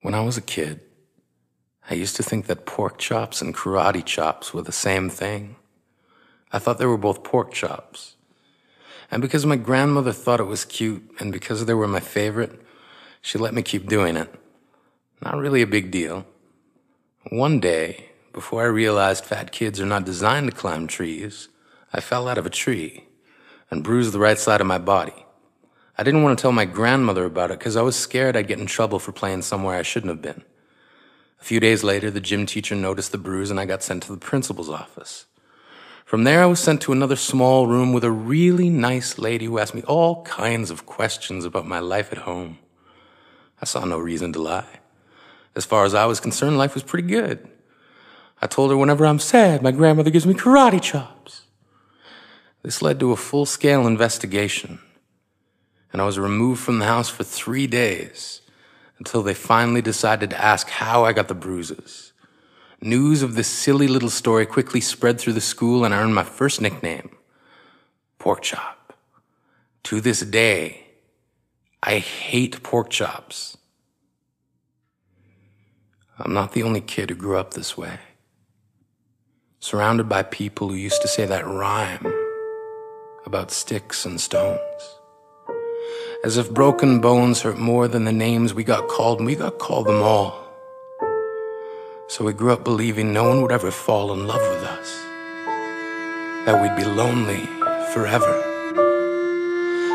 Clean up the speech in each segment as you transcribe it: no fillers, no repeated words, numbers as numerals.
When I was a kid, I used to think that pork chops and karate chops were the same thing. I thought they were both pork chops. And because my grandmother thought it was cute, and because they were my favorite, she let me keep doing it. Not really a big deal. One day, before I realized fat kids are not designed to climb trees, I fell out of a tree and bruised the right side of my body. I didn't want to tell my grandmother about it because I was scared I'd get in trouble for playing somewhere I shouldn't have been. A few days later, the gym teacher noticed the bruise and I got sent to the principal's office. From there, I was sent to another small room with a really nice lady who asked me all kinds of questions about my life at home. I saw no reason to lie. As far as I was concerned, life was pretty good. I told her whenever I'm sad, my grandmother gives me karate chops. This led to a full-scale investigation, and I was removed from the house for 3 days until they finally decided to ask how I got the bruises. News of this silly little story quickly spread through the school, and I earned my first nickname, Pork Chop. To this day, I hate pork chops. I'm not the only kid who grew up this way. Surrounded by people who used to say that rhyme about sticks and stones. As if broken bones hurt more than the names we got called, and we got called them all. So we grew up believing no one would ever fall in love with us, that we'd be lonely forever,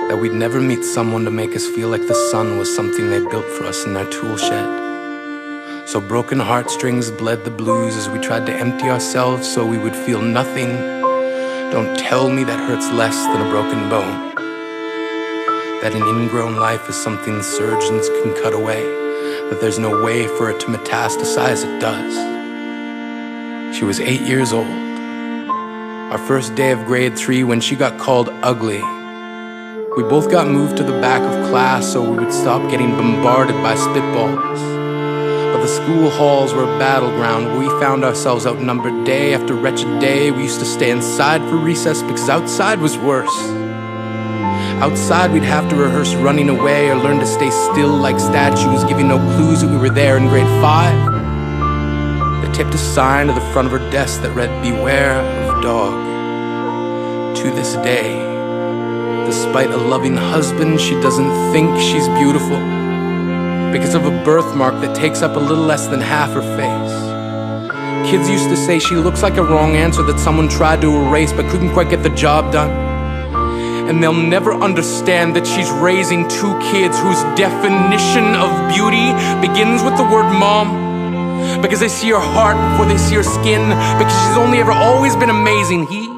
that we'd never meet someone to make us feel like the sun was something they built for us in their tool shed. So broken heartstrings bled the blues as we tried to empty ourselves so we would feel nothing. Don't tell me that hurts less than a broken bone. That an ingrown life is something surgeons can cut away, that there's no way for it to metastasize, it does. She was 8 years old. Our first day of grade 3 when she got called ugly. We both got moved to the back of class so we would stop getting bombarded by spitballs. But the school halls were a battleground where we found ourselves outnumbered day after wretched day. We used to stay inside for recess because outside was worse. Outside we'd have to rehearse running away or learn to stay still like statues, giving no clues that we were there in grade 5. They taped a sign to the front of her desk that read, "Beware of dog." To this day, despite a loving husband, she doesn't think she's beautiful because of a birthmark that takes up a little less than half her face. Kids used to say she looks like a wrong answer that someone tried to erase but couldn't quite get the job done. And they'll never understand that she's raising 2 kids whose definition of beauty begins with the word mom. Because they see her heart before they see her skin. Because she's only ever always been amazing. He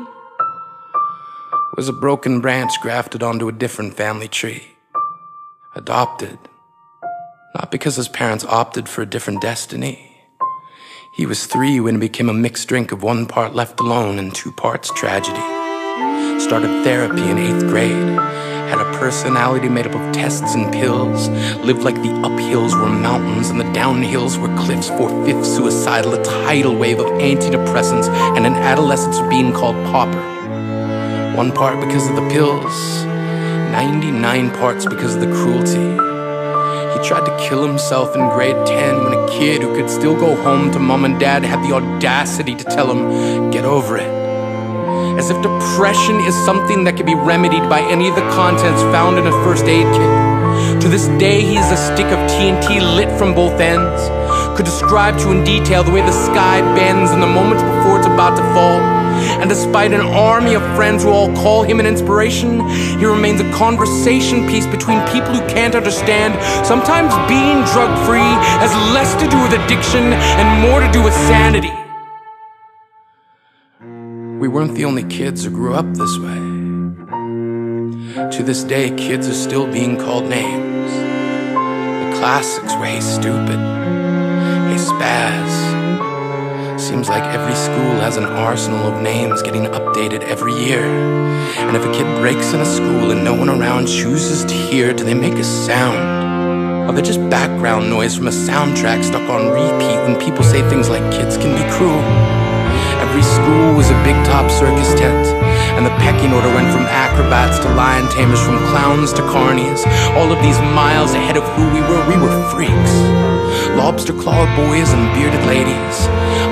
was a broken branch grafted onto a different family tree. Adopted. Not because his parents opted for a different destiny. He was 3 when it became a mixed drink of 1 part left alone and 2 parts tragedy. Started therapy in 8th grade. Had a personality made up of tests and pills. Lived like the uphills were mountains and the downhills were cliffs. 4/5 suicidal, a tidal wave of antidepressants, and an adolescence being called pauper. 1 part because of the pills, 99 parts because of the cruelty. He tried to kill himself in grade 10 when a kid who could still go home to mom and dad had the audacity to tell him, "Get over it." As if depression is something that can be remedied by any of the contents found in a first aid kit. To this day, he is a stick of TNT lit from both ends. Could describe to you in detail the way the sky bends in the moments before it's about to fall. And despite an army of friends who all call him an inspiration, he remains a conversation piece between people who can't understand. Sometimes being drug-free has less to do with addiction and more to do with sanity. We weren't the only kids who grew up this way. To this day, kids are still being called names. The classics were "Hey stupid," "Hey spaz." Seems like every school has an arsenal of names getting updated every year. And if a kid breaks in a school and no one around chooses to hear, do they make a sound? Or they're just background noise from a soundtrack stuck on repeat when people say things like kids can be cruel? Every school was a big top circus tent, And the pecking order went from acrobats to lion tamers, from clowns to carnies. All of these miles ahead of who we were freaks. Lobster claw boys and bearded ladies,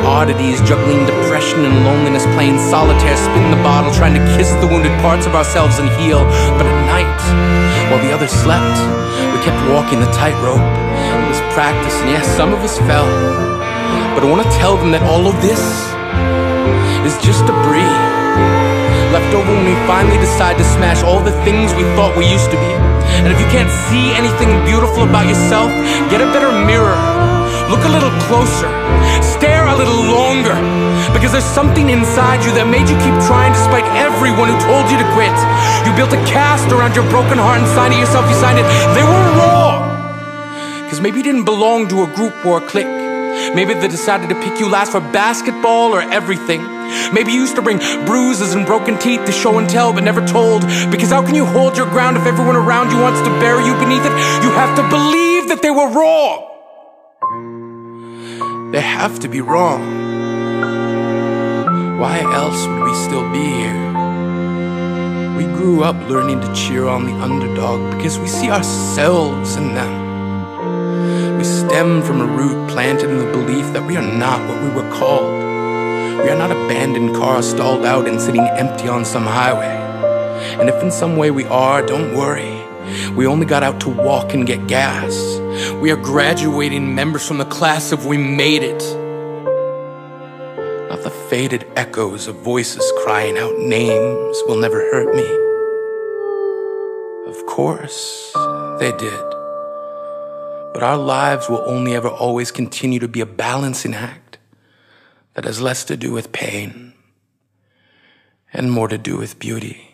oddities juggling depression and loneliness, playing solitaire, spin the bottle, trying to kiss the wounded parts of ourselves and heal. But at night, while the others slept, we kept walking the tightrope. It was practice, and yes, some of us fell. But I want to tell them that all of this is just debris left over when we finally decide to smash all the things we thought we used to be. And if you can't see anything beautiful about yourself, get a better mirror. Look a little closer. Stare a little longer. Because there's something inside you that made you keep trying despite everyone who told you to quit. You built a cast around your broken heart and signed it yourself. You signed it. They were wrong. Because maybe you didn't belong to a group or a clique. Maybe they decided to pick you last for basketball or everything. Maybe you used to bring bruises and broken teeth to show and tell but never told. Because how can you hold your ground if everyone around you wants to bury you beneath it? You have to believe that they were wrong. They have to be wrong. Why else would we still be here? We grew up learning to cheer on the underdog because we see ourselves in them. We stem from a root planted in the belief that we are not what we were called. We are not abandoned cars stalled out and sitting empty on some highway. And if in some way we are, don't worry. We only got out to walk and get gas. We are graduating members from the class of We Made It. Not the faded echoes of voices crying out names will never hurt me. Of course, they did. But our lives will only ever always continue to be a balancing act that has less to do with pain and more to do with beauty.